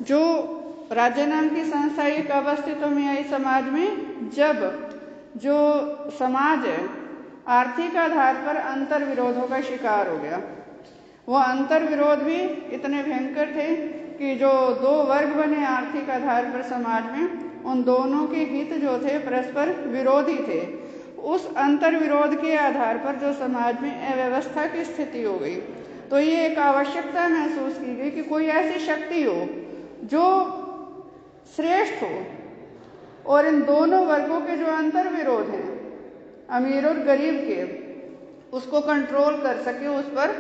जो राज्य नाम की संस्था एक अस्तित्व में आई समाज में, जब जो समाज है आर्थिक आधार पर अंतर विरोधों का शिकार हो गया। वो अंतर विरोध भी इतने भयंकर थे कि जो दो वर्ग बने आर्थिक आधार पर समाज में, उन दोनों के हित जो थे परस्पर विरोधी थे। उस अंतर विरोध के आधार पर जो समाज में अव्यवस्था की स्थिति हो गई, तो ये एक आवश्यकता महसूस की गई कि कोई ऐसी शक्ति हो जो श्रेष्ठ हो और इन दोनों वर्गों के जो अंतर विरोध हैं, अमीर और गरीब के, उसको कंट्रोल कर सके, उस पर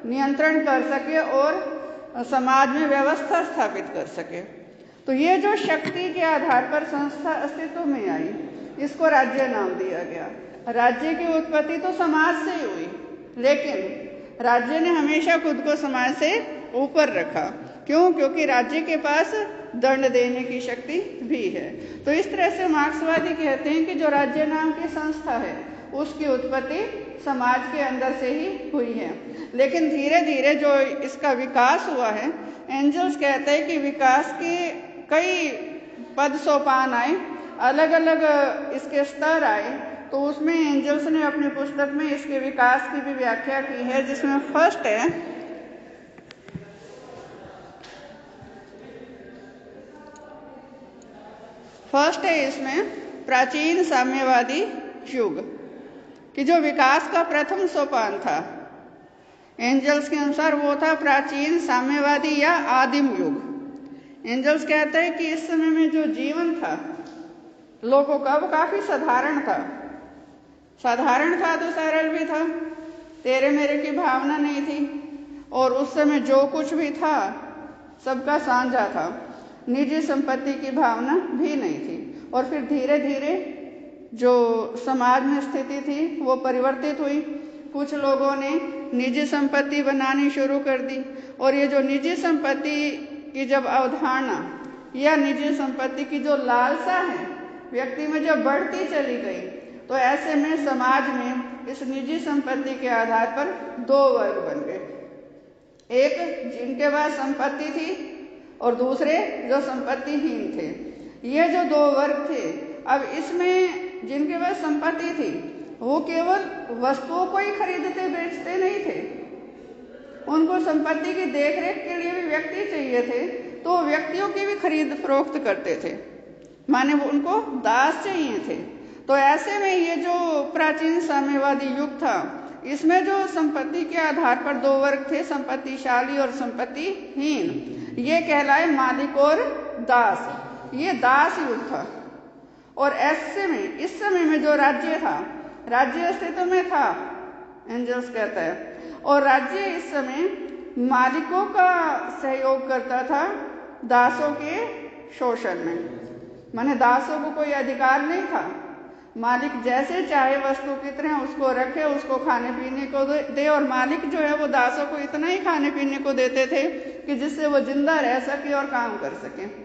नियंत्रण कर सके और समाज में व्यवस्था स्थापित कर सके। तो ये जो शक्ति के आधार पर संस्था अस्तित्व में आई, इसको राज्य नाम दिया गया। राज्य की उत्पत्ति तो समाज से ही हुई, लेकिन राज्य ने हमेशा खुद को समाज से ऊपर रखा। क्यों? क्योंकि राज्य के पास दंड देने की शक्ति भी है। तो इस तरह से मार्क्सवादी कहते हैं कि जो राज्य नाम की संस्था है उसकी उत्पत्ति समाज के अंदर से ही हुई है, लेकिन धीरे धीरे जो इसका विकास हुआ है, एंजल्स कहते हैं कि विकास के कई पद सोपान आए, अलग अलग इसके स्तर आए। तो उसमें एंजल्स ने अपनी पुस्तक में इसके विकास की भी व्याख्या की है, जिसमें फर्स्ट है इसमें प्राचीन साम्यवादी युग कि जो विकास का प्रथम सोपान था, एंजल्स के अनुसार वो था प्राचीन साम्यवादी या आदिम युग। एंजल्स कहते हैं कि इस समय में जो जीवन था लोगों का, वो काफी साधारण था। साधारण था तो सरल भी था, तेरे मेरे की भावना नहीं थी, और उस समय जो कुछ भी था सबका साझा था, निजी संपत्ति की भावना भी नहीं थी। और फिर धीरे धीरे जो समाज में स्थिति थी वो परिवर्तित हुई। कुछ लोगों ने निजी संपत्ति बनानी शुरू कर दी, और ये जो निजी संपत्ति की जब अवधारणा या निजी संपत्ति की जो लालसा है व्यक्ति में जब बढ़ती चली गई, तो ऐसे में समाज में इस निजी संपत्ति के आधार पर दो वर्ग बन गए। एक जिनके पास संपत्ति थी और दूसरे जो संपत्तिहीन थे। ये जो दो वर्ग थे, अब इसमें जिनके पास संपत्ति थी वो केवल वस्तुओं को ही खरीदते बेचते नहीं थे, उनको संपत्ति की देखरेख के लिए भी व्यक्ति चाहिए थे, तो व्यक्तियों की भी खरीद फरोख्त करते थे, माने वो उनको दास चाहिए थे। तो ऐसे में ये जो प्राचीन साम्यवादी युग था, इसमें जो संपत्ति के आधार पर दो वर्ग थे, संपत्तिशाली और संपत्तिहीन, ये कहलाए मालिक और दास। ये दास युग था। और ऐसे में इस समय में जो राज्य था, राज्य अस्तित्व में था, एंजल्स कहता है, और राज्य इस समय मालिकों का सहयोग करता था दासों के शोषण में। माने दासों को कोई अधिकार नहीं था, मालिक जैसे चाहे वस्तु की तरह उसको रखे, उसको खाने पीने को दे, और मालिक जो है वो दासों को इतना ही खाने पीने को देते थे कि जिससे वो जिंदा रह सके और काम कर सके।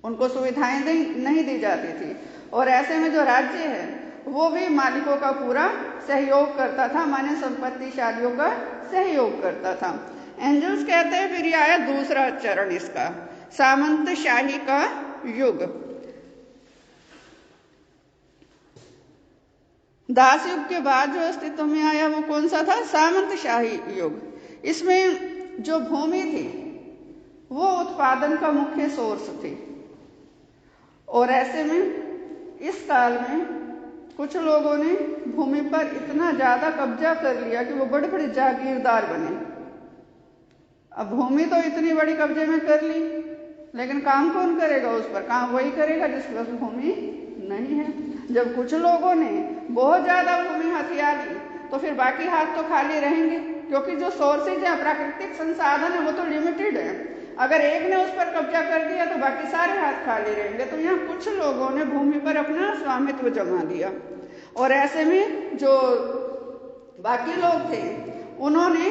उनको सुविधाएं नहीं दी जाती थी। और ऐसे में जो राज्य है वो भी मालिकों का पूरा सहयोग करता था, माने संपत्तिशालियों का सहयोग करता था। एंजल्स कहते हैं फिर यह आया दूसरा चरण इसका, सामंतशाही का युग। दास युग के बाद जो अस्तित्व में आया वो कौन सा था? सामंतशाही युग। इसमें जो भूमि थी वो उत्पादन का मुख्य सोर्स थी, और ऐसे में इस काल में कुछ लोगों ने भूमि पर इतना ज्यादा कब्जा कर लिया कि वो बड़े बड़े जागीरदार बने। अब भूमि तो इतनी बड़ी कब्जे में कर ली, लेकिन काम कौन करेगा उस पर? काम वही करेगा जिसके पास भूमि नहीं है। जब कुछ लोगों ने बहुत ज्यादा भूमि हथिया ली, तो फिर बाकी हाथ तो खाली रहेंगे, क्योंकि जो सोर्सेज है, प्राकृतिक संसाधन है, वो तो लिमिटेड है। अगर एक ने उस पर कब्जा कर दिया तो बाकी सारे हाथ खाली रहेंगे। तो यहाँ कुछ लोगों ने भूमि पर अपना स्वामित्व जमा दिया, और ऐसे में जो बाकी लोग थे उन्होंने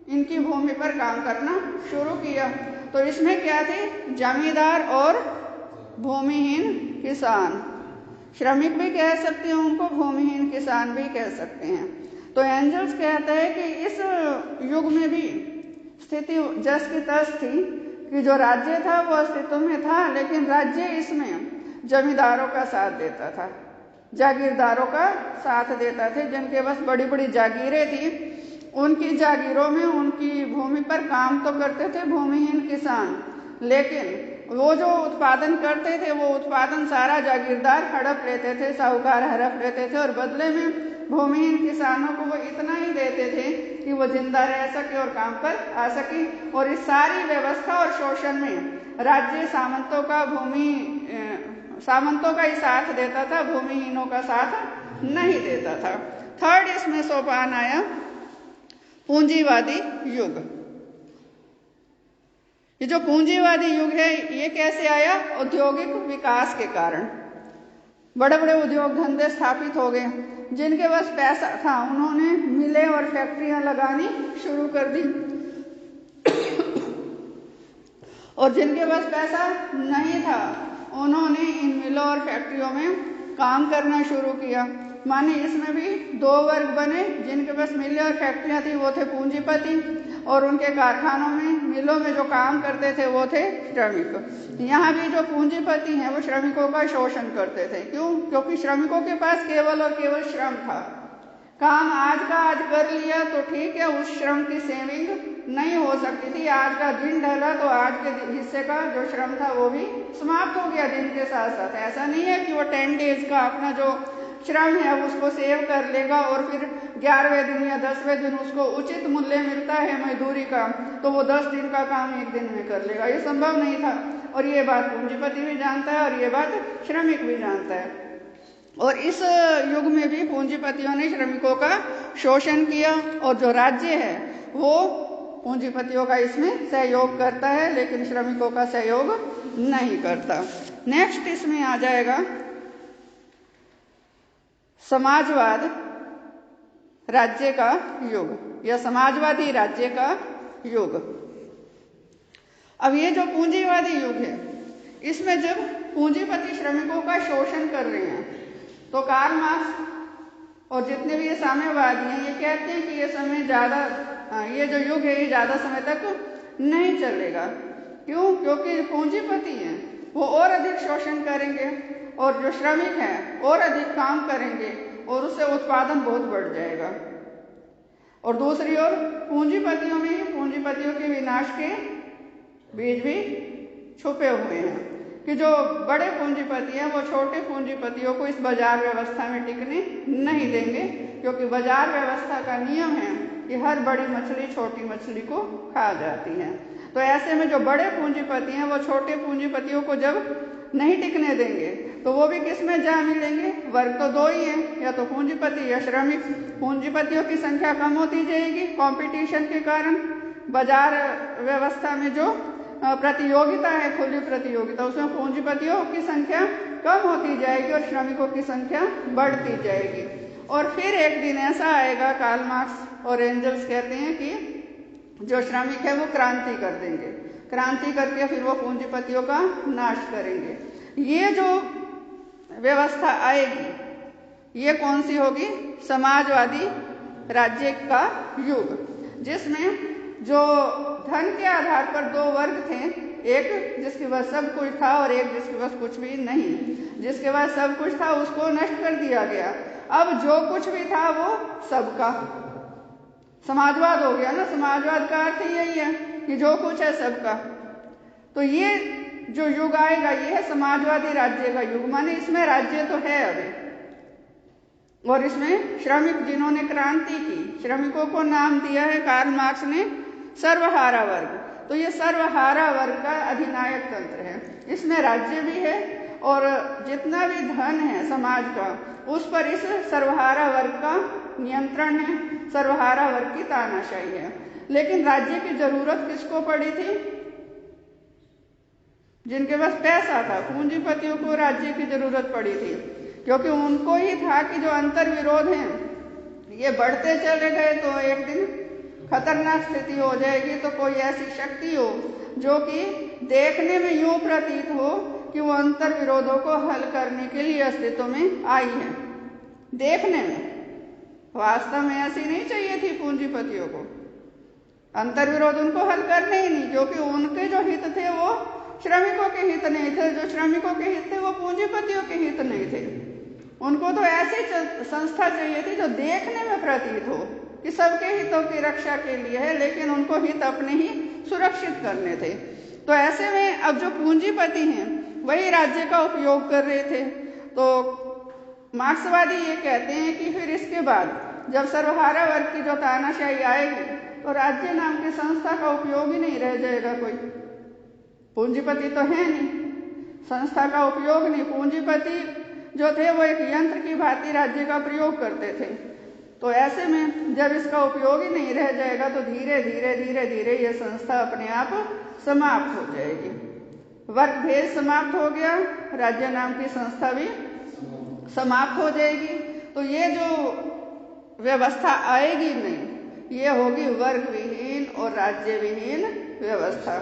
इनकी भूमि पर काम करना शुरू किया। तो इसमें क्या थे? जमींदार और भूमिहीन किसान। श्रमिक भी कह सकते हैं उनको, भूमिहीन किसान भी कह सकते हैं। तो एंजल्स कहता है कि इस युग में भी स्थिति जस की तस थी, कि जो राज्य था वो अस्तित्व में था, लेकिन राज्य इसमें जमींदारों का साथ देता था, जागीरदारों का साथ देता थे, जिनके पास बड़ी बड़ी जागीरें थी। उनकी जागीरों में उनकी भूमि पर काम तो करते थे भूमिहीन किसान, लेकिन वो जो उत्पादन करते थे वो उत्पादन सारा जागीरदार हड़प लेते थे, साहूकार हड़प लेते थे, और बदले में भूमिहीन किसानों को वो इतना ही देते थे कि वो जिंदा रह सके और काम पर आ सके। और इस सारी व्यवस्था और शोषण में राज्य सामंतों का ही साथ देता था, भूमिहीनों का साथ नहीं देता था। थर्ड इसमें सोपान आया पूंजीवादी युग। ये जो पूंजीवादी युग है ये कैसे आया? औद्योगिक विकास के कारण बड़े बड़े उद्योग धंधे स्थापित हो गए। जिनके पास पैसा था उन्होंने मिलें और फैक्ट्रियां लगानी शुरू कर दी, और जिनके पास पैसा नहीं था उन्होंने इन मिलों और फैक्ट्रियों में काम करना शुरू किया। माने इसमें भी दो वर्ग बने। जिनके पास मिलें और फैक्ट्रियां थी वो थे पूंजीपति, और उनके कारखानों में मिलों में जो काम करते थे वो थे श्रमिक। यहाँ भी जो पूंजीपति हैं वो श्रमिकों का शोषण करते थे। क्यों? क्योंकि श्रमिकों के पास केवल और केवल श्रम था। काम आज का आज कर लिया तो ठीक है, उस श्रम की सेविंग नहीं हो सकती थी। आज का दिन ढला तो आज के हिस्से का जो श्रम था वो भी समाप्त हो गया दिन के साथ साथ। ऐसा नहीं है कि वो 10 डेज का अपना जो श्रम है उसको सेव कर लेगा और फिर 11वें दिन या 10वें दिन उसको उचित मूल्य मिलता है मजदूरी का, तो वो 10 दिन का काम एक दिन में कर लेगा। ये संभव नहीं था, और ये बात पूंजीपति भी जानता है और ये बात श्रमिक भी जानता है। और इस युग में भी पूंजीपतियों ने श्रमिकों का शोषण किया, और जो राज्य है वो पूंजीपतियों का इसमें सहयोग करता है, लेकिन श्रमिकों का सहयोग नहीं करता। नेक्स्ट इसमें आ जाएगा समाजवाद राज्य का युग या समाजवादी राज्य का युग। अब ये जो पूंजीवादी युग है इसमें जब पूंजीपति श्रमिकों का शोषण कर रहे हैं तो कार्ल मार्क्स और जितने भी ये साम्यवादी हैं ये कहते हैं कि ये जो युग है ये ज़्यादा समय तक नहीं चलेगा। क्यों? क्योंकि पूंजीपति हैं वो और अधिक शोषण करेंगे और जो श्रमिक हैं और अधिक काम करेंगे और उससे उत्पादन बहुत बढ़ जाएगा। और दूसरी ओर पूंजीपतियों में पूंजीपतियों के विनाश के बीज भी छुपे हुए हैं कि जो बड़े पूंजीपति हैं वो छोटे पूंजीपतियों को इस बाजार व्यवस्था में टिकने नहीं देंगे, क्योंकि बाजार व्यवस्था का नियम है कि हर बड़ी मछली छोटी मछली को खा जाती है। तो ऐसे में जो बड़े पूंजीपति हैं वो छोटे पूंजीपतियों को जब नहीं टिकने देंगे तो वो भी किस में जा मिलेंगे? वर्ग तो दो ही हैं, या तो पूंजीपति या श्रमिक। पूंजीपतियों की संख्या कम होती जाएगी कंपटीशन के कारण। बाजार व्यवस्था में जो प्रतियोगिता है, खुली प्रतियोगिता, उसमें पूंजीपतियों की संख्या कम होती जाएगी और श्रमिकों की संख्या बढ़ती जाएगी। और फिर एक दिन ऐसा आएगा, कार्ल मार्क्स और एंजल्स कहते हैं कि जो श्रमिक है वो क्रांति कर देंगे, क्रांति करके फिर वो पूंजीपतियों का नाश करेंगे। ये जो व्यवस्था आएगी ये कौन सी होगी? समाजवादी राज्य का युग, जिसमें जो धन के आधार पर दो वर्ग थे, एक जिसके पास सब कुछ था और एक जिसके पास कुछ भी नहीं। जिसके पास सब कुछ था उसको नष्ट कर दिया गया, अब जो कुछ भी था वो सबका। समाजवाद हो गया ना। समाजवाद का अर्थ यही है कि जो कुछ है सबका। तो ये जो युग आएगा ये है समाजवादी राज्य का युग। माने इसमें राज्य तो है अभी, और इसमें श्रमिक जिन्होंने क्रांति की, श्रमिकों को नाम दिया है कार्ल मार्क्स ने सर्वहारा वर्ग। तो ये सर्वहारा वर्ग का अधिनायक तंत्र है। इसमें राज्य भी है और जितना भी धन है समाज का उस पर इस सर्वहारा वर्ग का नियंत्रण है, सर्वहारा वर्ग की तानाशाही है। लेकिन राज्य की जरूरत किसको पड़ी थी? जिनके पास पैसा था, पूंजीपतियों को राज्य की जरूरत पड़ी थी, क्योंकि उनको ही था कि जो अंतर विरोध हैं ये बढ़ते चले गए तो एक दिन खतरनाक स्थिति हो जाएगी। तो कोई ऐसी शक्ति हो जो कि देखने में यूं प्रतीत हो कि वो अंतर विरोधों को हल करने के लिए अस्तित्व में आई है। देखने में, वास्तव में ऐसी नहीं चाहिए थी पूंजीपतियों को। अंतर्विरोध उनको हल करने ही नहीं, क्योंकि उनके जो हित थे वो श्रमिकों के हित नहीं थे, जो श्रमिकों के हित थे वो पूंजीपतियों के हित नहीं थे। उनको तो ऐसी संस्था चाहिए थी जो देखने में प्रतीत हो कि सबके हितों की रक्षा के लिए है, लेकिन उनको हित अपने ही सुरक्षित करने थे। तो ऐसे में अब जो पूंजीपति हैं वही राज्य का उपयोग कर रहे थे। तो मार्क्सवादी ये कहते हैं कि फिर इसके बाद जब सर्वहारा वर्ग की जो तानाशाही आएगी तो राज्य नाम की संस्था का उपयोग ही नहीं रह जाएगा। कोई पूंजीपति तो है नहीं, संस्था का उपयोग नहीं, पूंजीपति जो थे वो एक यंत्र की भांति राज्य का प्रयोग करते थे। तो ऐसे में जब इसका उपयोग ही नहीं रह जाएगा तो धीरे धीरे धीरे धीरे ये संस्था अपने आप समाप्त हो जाएगी। वर्ग भेद समाप्त हो गया, राज्य नाम की संस्था भी समाप्त हो जाएगी। तो ये जो व्यवस्था आएगी नहीं, ये होगी वर्ग विहीन और राज्य विहीन व्यवस्था,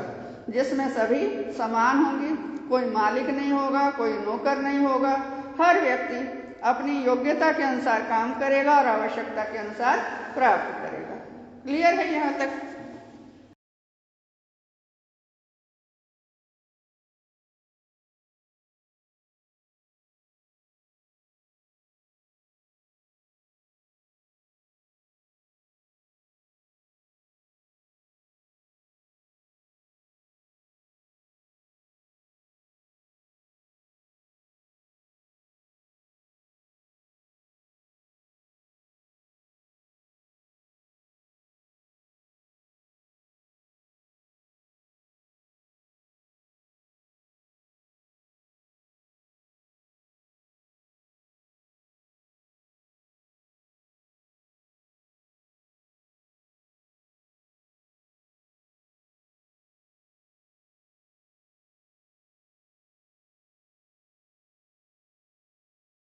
जिसमें सभी समान होंगे, कोई मालिक नहीं होगा, कोई नौकर नहीं होगा, हर व्यक्ति अपनी योग्यता के अनुसार काम करेगा और आवश्यकता के अनुसार प्राप्त करेगा। क्लियर है यहाँ तक?